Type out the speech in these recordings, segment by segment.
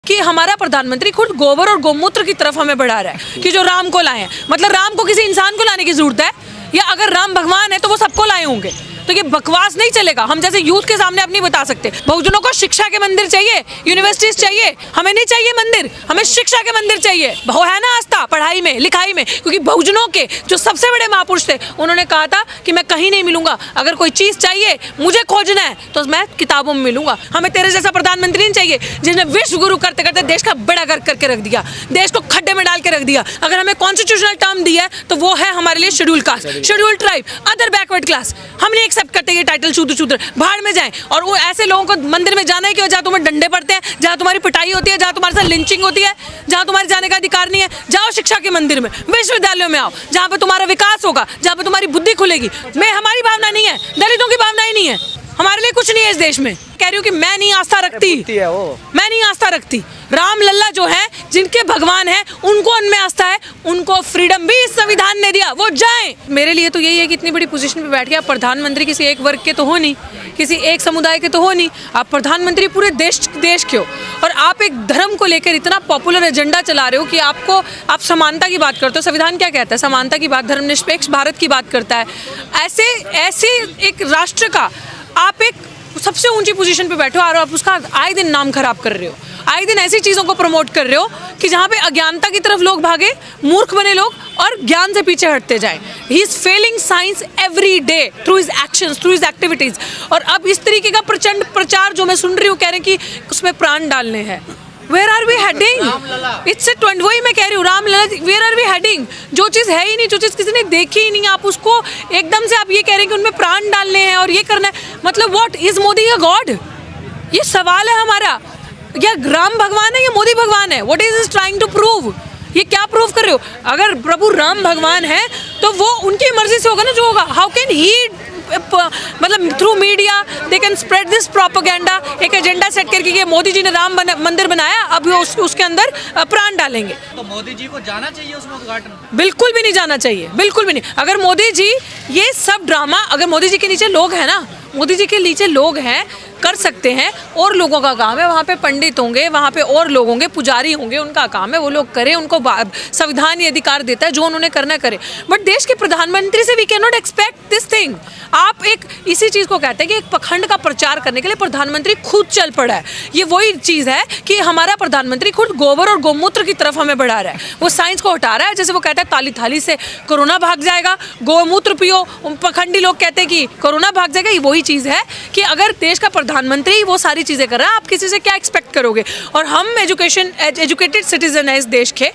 कि हमारा प्रधानमंत्री खुद गोबर और गोमूत्र की तरफ हमें बढ़ा रहा है कि जो राम को लाए हैं। मतलब राम को किसी इंसान को लाने की जरूरत है, या अगर राम भगवान है तो वो सबको लाए होंगे। तो ये बकवास नहीं चलेगा। हम जैसे यूथ के सामने अब नहीं बता सकते। बहुजनों को शिक्षा के मंदिर चाहिए, यूनिवर्सिटीज चाहिए, हमें नहीं चाहिए मंदिर, हमें शिक्षा के मंदिर चाहिए। वो है ना आस्था पढ़ाई में लिखाई में, क्योंकि बहुजनों के जो सबसे बड़े महापुरुष थे उन्होंने कहा था कि मैं कहीं नहीं मिलूंगा, अगर कोई चीज चाहिए मुझे खोजना है तो मैं किताबों में मिलूंगा। हमें तेरे जैसा प्रधानमंत्री नहीं चाहिए जिसने विश्व गुरु करते करते देश का बेड़ा गर्क करके रख दिया, देश को खड्डे में डाल के रख दिया। अगर हमें कॉन्स्टिट्यूशनल टर्म दिया है तो वो है हमारे लिए schedule caste, schedule tribe, other backward class. हम नहीं एक्सेप्ट करते ये टाइटल शूद्र भाड़ में जाएं। और वो ऐसे लोगों को मंदिर में जाना है कि जहाँ तुम्हें डंडे पड़ते हैं, जहाँ तुम्हारी पिटाई होती है, जहाँ तुम्हारे साथ लिंचिंग होती है, जहाँ तुम्हारे जाने का अधिकार नहीं है। जाओ शिक्षा के मंदिर में, विश्वविद्यालयों में आओ, जहाँ पे तुम्हारा विकास होगा, जहाँ पे तुम्हारी बुद्धि खुलेगी। मैं हमारी भावना नहीं है, दलितों की भावना ही नहीं है, हमारे लिए कुछ नहीं है इस देश में। कह रही हूँ कि मैं नहीं आस्था रखती, मैं नहीं आस्था रखती। राम लल्ला जो है, जिनके भगवान है, उनको उनमें आस्था है, उनको फ्रीडम भी इस संविधान ने दिया, वो जाएं। मेरे लिए तो यही है कि इतनी बड़ी पोजीशन पे बैठ के आप प्रधानमंत्री किसी एक वर्ग के तो हो नहीं, किसी एक समुदाय के तो हो नहीं, आप प्रधानमंत्री पूरे देश के हो। और आप एक धर्म को लेकर इतना पॉपुलर एजेंडा चला रहे हो कि आप समानता की बात करते हो। संविधान क्या कहता है? समानता की बात, धर्मनिरपेक्ष भारत की बात करता है। ऐसे एक राष्ट्र का आप एक सबसे ऊंची पोजीशन पे बैठो और आप उसका आए दिन नाम खराब कर रहे हो, आए दिन ऐसी चीज़ों को प्रमोट कर रहे हो कि जहाँ पे अज्ञानता की तरफ लोग भागे, मूर्ख बने लोग और ज्ञान से पीछे हटते जाएं। He is failing science every day through his actions, through his activities. और अब इस तरीके का प्रचंड प्रचार जो मैं सुन रही हूँ, कह रहे हैं कि उसमें प्राण डालने हैं। Where are we heading? It's a ट्वेंट, वही मैं कह रही हूँ, Ram Lalla, where are we heading? जो चीज़ है ही नहीं, जो चीज़ किसी ने देखी ही नहीं, आप उसको एकदम से आप ये कह रहे हैं कि उनमें प्राण डालने हैं और ये करना है। मतलब what is Modi a god? ये सवाल है हमारा। या राम भगवान है या मोदी भगवान है? What is he trying to prove? ये क्या प्रूव कर रहे हो? अगर प्रभु राम भगवान है तो वो उनकी मर्जी से होगा ना जो होगा। हाउ कैन ही मतलब through media they can spread this propaganda, एक एजेंडा सेट करके कि मोदी जी ने राम मंदिर बनाया, अब उसके अंदर प्राण डालेंगे। तो मोदी जी को जाना चाहिए उसमें उद्घाटन? बिल्कुल भी नहीं जाना चाहिए, बिल्कुल भी नहीं। अगर मोदी जी ये सब ड्रामा, अगर मोदी जी के नीचे लोग हैं ना, मोदी जी के नीचे लोग हैं, कर सकते हैं, और लोगों का काम है, वहाँ पे पंडित होंगे, वहाँ पे और लोग होंगे, पुजारी होंगे, उनका काम है, वो लोग करें, उनको संविधान ये अधिकार देता है, जो उन्होंने करना करे। बट देश के प्रधानमंत्री से we can not expect this thing. आप एक इसी चीज़ को कहते हैं कि एक पखंड का प्रचार करने के लिए प्रधानमंत्री खुद चल पड़ा है। ये वही चीज़ है कि हमारा प्रधानमंत्री खुद गोबर और गोमूत्र की तरफ हमें बढ़ा रहा है। वो साइंस को हटा रहा है। जैसे वो कहता है ताली थाली से कोरोना भाग जाएगा, गोमूत्र पियो, पखंडी लोग कहते हैं कि कोरोना भाग जाएगा। ये वही चीज़ है कि अगर देश का प्रधानमंत्री वो सारी चीज़ें कर रहा है, आप किसी से क्या एक्सपेक्ट करोगे? और हम एजुकेटेड सिटीजन है इस देश के,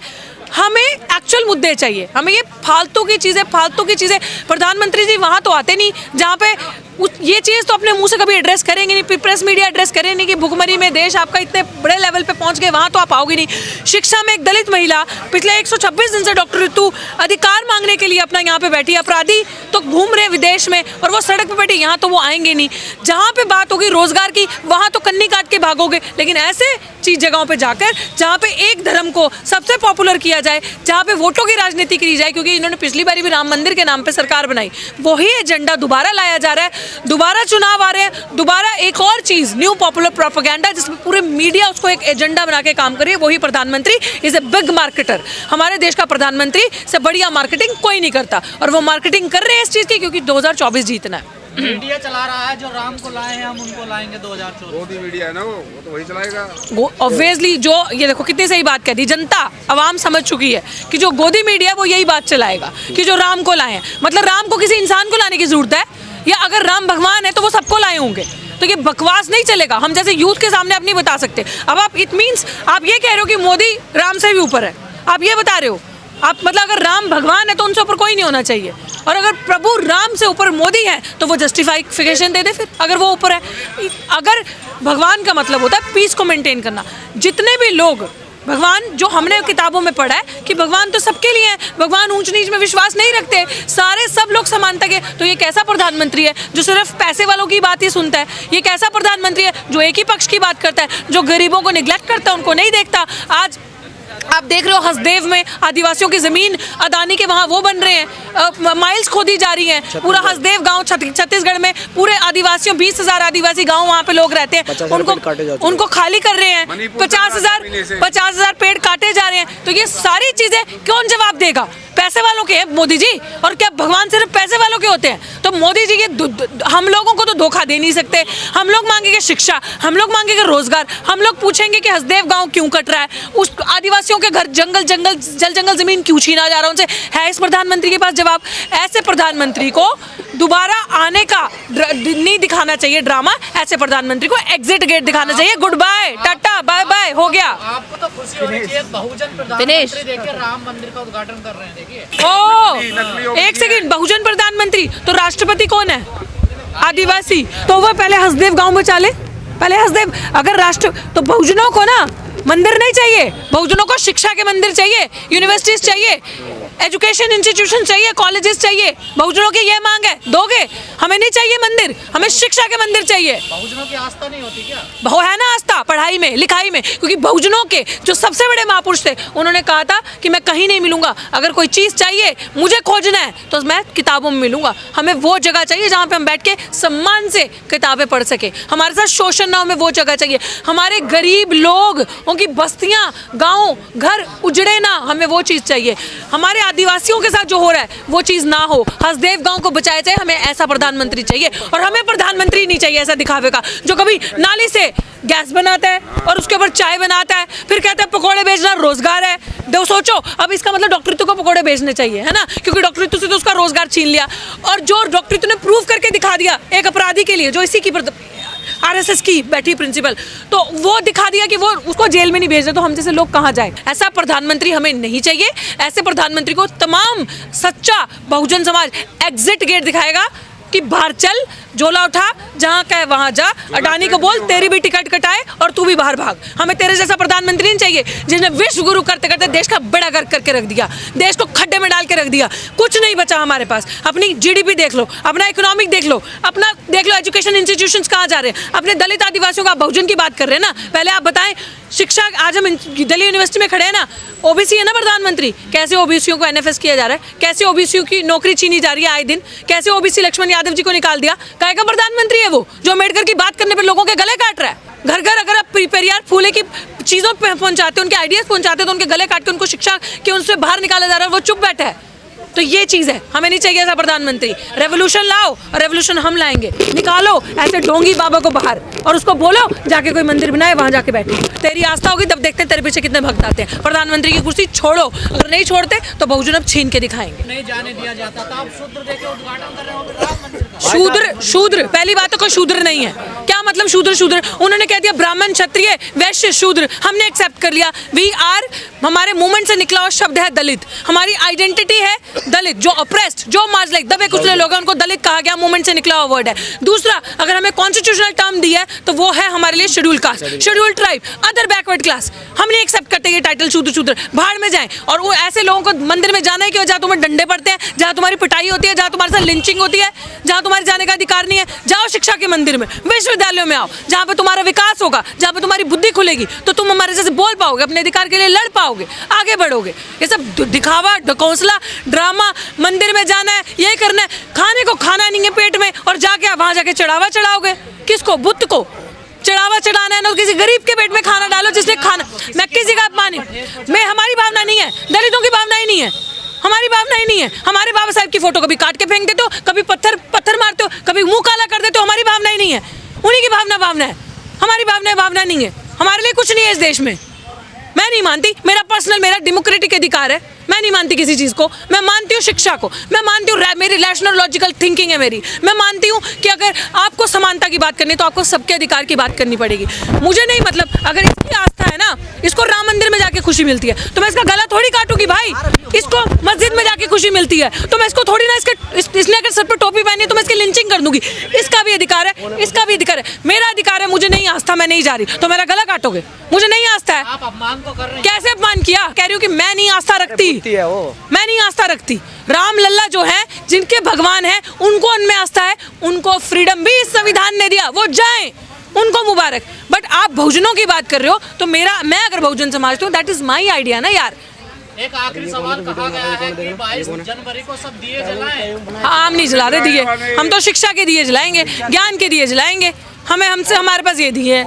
हमें एक्चुअल मुद्दे चाहिए। हमें ये फालतू की चीज़ें प्रधानमंत्री जी वहाँ तो आते नहीं जहाँ पे ये चीज़ तो अपने मुंह से कभी एड्रेस करेंगे नहीं, प्रेस मीडिया एड्रेस करेंगे नहीं कि भुखमरी में देश आपका इतने बड़े लेवल पे पहुंच गए, वहाँ तो आप आओगे नहीं। शिक्षा में एक दलित महिला पिछले 126 दिन से डॉक्टर ऋतु अधिकार मांगने के लिए अपना यहाँ पे बैठी, अपराधी तो घूम रहे विदेश में और वो सड़क पे बैठी, यहाँ तो वो आएंगे नहीं। जहाँ पे बात होगी रोजगार की, वहाँ तो कन्नी काट के भागोगे। लेकिन ऐसे चीज जगहों पे जाकर जहाँ पे एक धर्म को सबसे पॉपुलर किया जाए, जहाँ पे वोटों की राजनीति की जाए, क्योंकि इन्होंने पिछली बार भी राम मंदिर के नाम पे सरकार बनाई, वही एजेंडा दोबारा लाया जा रहा है। दोबारा चुनाव आ रहे हैं, दोबारा एक और चीज, न्यू पॉपुलर प्रोपेगेंडा, जिसमें पूरे मीडिया उसको एक एजेंडा बना के काम कर रही है। वही प्रधानमंत्री इज ए बिग मार्केटर। हमारे देश का प्रधानमंत्री से बढ़िया मार्केटिंग कोई नहीं करता, और वो मार्केटिंग कर रहे हैं इस चीज की, क्योंकि 2024 जीतना है। मीडिया चला रहा है जो राम को लाए हैं हम उनको लाएंगे 2024। मोदी मीडिया है ना, वो तो वही चलाएगा। ऑब्वियसली जो ये देखो कितनी सही बात कह दी, जनता आवाम समझ चुकी है कि जो गोदी मीडिया वो यही बात चलाएगा कि जो राम को लाए हैं। मतलब राम को किसी इंसान को लाने की जरूरत है, या अगर राम भगवान है तो वो सबको लाए होंगे। तो ये बकवास नहीं चलेगा। हम जैसे यूथ के सामने अब नहीं बता सकते। अब आप इट मीन्स आप ये कह रहे हो कि मोदी राम से भी ऊपर है, आप ये बता रहे हो। आप मतलब अगर राम भगवान है तो उनसे ऊपर कोई नहीं होना चाहिए, और अगर प्रभु राम से ऊपर मोदी है तो वो जस्टिफिकेशन दे दे फिर, अगर वो ऊपर है। अगर भगवान का मतलब होता है पीस को मेंटेन करना। जितने भी लोग भगवान, जो हमने किताबों में पढ़ा है कि भगवान तो सबके लिए है, भगवान ऊंच नीच में विश्वास नहीं रखते, सारे सब लोग समानता के। तो ये कैसा प्रधानमंत्री है जो सिर्फ पैसे वालों की बात ही सुनता है? ये कैसा प्रधानमंत्री है जो एक ही पक्ष की बात करता है, जो गरीबों को निग्लेक्ट करता है, उनको नहीं देखता? आज आप देख रहे हो हसदेव में आदिवासियों की जमीन अदानी के वहाँ वो बन रहे हैं, माइल्स खोदी जा रही हैं। पूरा हसदेव गांव छत्तीसगढ़ में पूरे आदिवासियों 20,000 आदिवासी गांव वहाँ पे लोग रहते हैं, उनको खाली कर रहे हैं। 50,000 पेड़ काटे जा रहे हैं। तो ये सारी चीजें कौन जवाब देगा? पैसे वालों के हैं मोदी जी, और क्या भगवान सिर्फ पैसे वालों के होते हैं? तो मोदी जी ये हम लोगों को तो धोखा दे नहीं सकते। हम लोग मांगेंगे शिक्षा, हम लोग मांगेंगे रोजगार, हम लोग पूछेंगे कि हसदेव गांव क्यों कट रहा है, उस आदिवासियों के घर जल जंगल जमीन क्यों छीना जा रहा है उनसे। है इस प्रधानमंत्री के पास जवाब? ऐसे प्रधानमंत्री को दोबारा आने का नहीं दिखाना चाहिए ड्रामा, ऐसे प्रधानमंत्री को एग्जिट गेट दिखाना चाहिए। Goodbye, tata bye bye, हो गया। आपको तो खुशी होनी चाहिए, बहुजन प्रधानमंत्री देखिए राम मंदिर का उद्घाटन कर रहे हैं। देखिए ओ एक सेकंड, बहुजन प्रधानमंत्री तो राष्ट्रपति कौन है? आदिवासी। तो वह पहले हसदेव गांव बचा ले, पहले हसदेव। अगर राष्ट्र तो बहुजनों को ना मंदिर नहीं चाहिए, बहुजनों को शिक्षा के मंदिर चाहिए, यूनिवर्सिटीज चाहिए, एजुकेशन इंस्टीट्यूशन चाहिए, कॉलेजेस चाहिए। बहुजनों की ये मांग है, दोगे? हमें नहीं चाहिए मंदिर, हमें शिक्षा के मंदिर चाहिए। बहुजनों की आस्था नहीं होती क्या? बहु है ना आस्था पढ़ाई में लिखाई में, क्योंकि बहुजनों के जो सबसे बड़े महापुरुष थे उन्होंने कहा था कि मैं कहीं नहीं मिलूंगा, अगर कोई चीज चाहिए मुझे खोजना है तो मैं किताबों में मिलूंगा। हमें वो जगह चाहिए जहाँ पे हम बैठ के सम्मान से किताबें पढ़ सके, हमारे साथ शोषण ना हो, हमें वो जगह चाहिए। हमारे गरीब लोग उनकी बस्तियां गांव घर उजड़े ना, हमें वो चीज चाहिए। हमारे आदिवासियों के साथ जो हो रहा है वो चीज ना हो, हसदेव गांव को बचाया जाए। हमें ऐसा प्रधानमंत्री चाहिए, और हमें प्रधानमंत्री नहीं चाहिए ऐसा दिखावे का जो कभी नाली से गैस बनाता है और उसके ऊपर चाय बनाता है, फिर कहता है पकोड़े बेचना रोजगार है। दो सोचो, अब इसका मतलब डॉक्टरित्व को पकोड़े बेचने चाहिए, है ना, क्योंकि डॉक्टरित्व से तो उसका रोजगार छीन लिया। और जो डॉक्टरित्व ने प्रूव करके दिखा दिया एक अपराधी के लिए, जो इसी की आरएसएस की बैठी प्रिंसिपल, तो वो दिखा दिया कि वो उसको जेल में नहीं भेज रहे, तो हम जैसे लोग कहाँ जाए? ऐसा प्रधानमंत्री हमें नहीं चाहिए। ऐसे प्रधानमंत्री को तमाम सच्चा बहुजन समाज एग्जिट गेट दिखाएगा कि बाहर चल, झोला उठा, जहाँ कहे वहाँ जा, अडानी को बोल तेरी भी टिकट कटाए और तू भी बाहर भाग। हमें तेरे जैसा प्रधानमंत्री नहीं चाहिए जिसने विश्व गुरु करते करते देश का बेड़ा गर्क करके रख दिया, देश को खड्डे में डाल के रख दिया। कुछ नहीं बचा हमारे पास। अपनी जीडीपी देख लो, अपना इकोनॉमिक देख लो, अपना देख लो एजुकेशन इंस्टीट्यूशंस कहाँ जा रहे हैं। अपने दलित आदिवासियों का बहुजन की बात कर रहे हैं ना, पहले आप बताएं। शिक्षा, आज हम दिल्ली यूनिवर्सिटी में खड़े हैं ना, ओबीसी है ना प्रधानमंत्री, कैसे ओबीसीयों को एनएफएस किया जा रहा है, कैसे ओबीसीयों की नौकरी छीनी जा रही है आए दिन, कैसे ओबीसी लक्ष्मण यादव जी को निकाल दिया। काय का प्रधानमंत्री है वो, जो अम्बेडकर की बात करने पर लोगों के गले काट रहा है। घर घर अगर आप पेरियार फूले की चीजों पहुंचाते, उनके आइडियाज पहुंचाते, तो उनके गले काट के उनको शिक्षा के उनसे बाहर निकाला जा रहा है, वो चुप बैठा है। तो ये चीज है, हमें नहीं चाहिए ऐसा प्रधानमंत्री। रेवोल्यूशन लाओ, और रेवोल्यूशन हम लाएंगे। निकालो ऐसे ढोंगी बाबा को बाहर, और उसको बोलो जाके कोई मंदिर बनाए, वहां जाके बैठो। तेरी आस्था होगी तब देखते तेरे पीछे कितने भक्त आते हैं। प्रधानमंत्री की कुर्सी छोड़ो, अगर नहीं छोड़ते तो बहुजन अब छीन के दिखाएंगे। नहीं जाने दिया जाता था, आप शूद्र देके उद्घाटन कर रहे हो राम मंदिर का। शूद्र पहली बात तो कोई शूद्र नहीं है। क्या मतलब शूद्र? उन्होंने कह दिया ब्राह्मण क्षत्रिय वैश्य शूद्र, हमने एक्सेप्ट कर लिया। वी आर, हमारे मूवमेंट से निकला हुआ शब्द है दलित, हमारी आइडेंटिटी है दलित। जो अप्रेस्ड, जो मार्जिनलाइज्ड, दबे कुचले लोग हैं, उनको दलित कहा गया, मूवमेंट से निकला हुआ वर्ड है। दूसरा, अगर हमें कॉन्स्टिट्यूशनल टर्म दिया है तो वो है हमारे लिए schedule caste, schedule tribe, other backward class. हम नहीं एक्सेप्ट करते ये टाइटल शूद्र। भाड़ में जाएं। और वो ऐसे लोगों को मंदिर में जाना है कि जहाँ तुम्हें डंडे पड़ते हैं, जहाँ तुम्हारी पिटाई होती है, जहाँ तुम्हारे साथ लिंचिंग होती है, जहाँ तुम्हारे जाने का अधिकार नहीं है। जाओ शिक्षा के मंदिर में, विश्वविद्यालयों में आओ, जहाँ पे तुम्हारा विकास होगा, जहाँ पे तुम्हारी बुद्धि खुलेगी, तो तुम हमारे जैसे बोल पाओगे, अपने अधिकार के लिए लड़ पाओगे, आगे बढ़ोगे। ये सब दिखावा, ढकोसला, ड्रामा, मंदिर में जाना है, यही करना है, खाने को खाना नहीं है पेट में, और जाके वहां जाके चढ़ावा चढ़ाओगे। किसको? बुद्ध को चढ़ावा चढ़ाना है ना, किसी गरीब के पेट में खाना डालो जिसने खाना। मैं किसी का अपमान मैं, हमारी भावना नहीं है, दलितों की भावना ही नहीं है, हमारी भावना ही नहीं है। हमारे बाबा साहब की फोटो कभी काट के फेंक देते हो, कभी पत्थर मारते हो, कभी मुंह काला कर देते हो। हमारी भावना ही नहीं है, उन्हीं की भावना है। हमारी भावना नहीं है। हमारे लिए कुछ नहीं है इस देश में। मैं नहीं मानती, मेरा पर्सनल, मेरा डेमोक्रेटिक अधिकार है, मैं नहीं मानती किसी चीज़ को। मैं मानती हूँ शिक्षा को, मैं मानती हूँ, मेरी रैशनल लॉजिकल थिंकिंग है मेरी। मैं मानती हूँ कि अगर आपको समानता की बात करनी है तो आपको सबके अधिकार की बात करनी पड़ेगी। मुझे नहीं, मतलब अगर इसकी आस्था है ना, इसको राम मंदिर में जाके खुशी मिलती है, तो मैं इसका गला थोड़ी काटूंगी भाई। इसको मस्जिद में जाके खुशी मिलती है, तो मैं इसको थोड़ी ना, इसने अगर सर पर टोपी पहनी है तो मैं इसकी लिंचिंग कर दूंगी। इसका भी अधिकार है, इसका भी अधिकार है, मेरा अधिकार है। मुझे नहीं आस्था, मैं नहीं जा रही, तो मेरा गला काटोगे? मुझे नहीं आस्था है। आप अपमान को कर रहे हैं। कैसे अपमान किया? कह रही हूँ कि मैं नहीं आस्था रखती, मैं नहीं आस्था रखती। राम लल्ला जो है, जिनके भगवान है, उनको उनमें आस्था है, उनको फ्रीडम भी इस संविधान ने दिया। वो जाएं, उनको मुबारक। बट आप बहुजनों की बात कर रहे हो, तो मैं अगर बहुजन समाज हूँ, दैट इज माई आइडिया ना यार। एक आखिरी सवाल, कहा गया है कि 22 जनवरी को सब दिए जलाएं। हाँ, हम नहीं जलाते दिए, हम तो शिक्षा के दिए जलाएंगे, ज्ञान के दिए जलाएंगे, हमारे पास ये दिए हैं।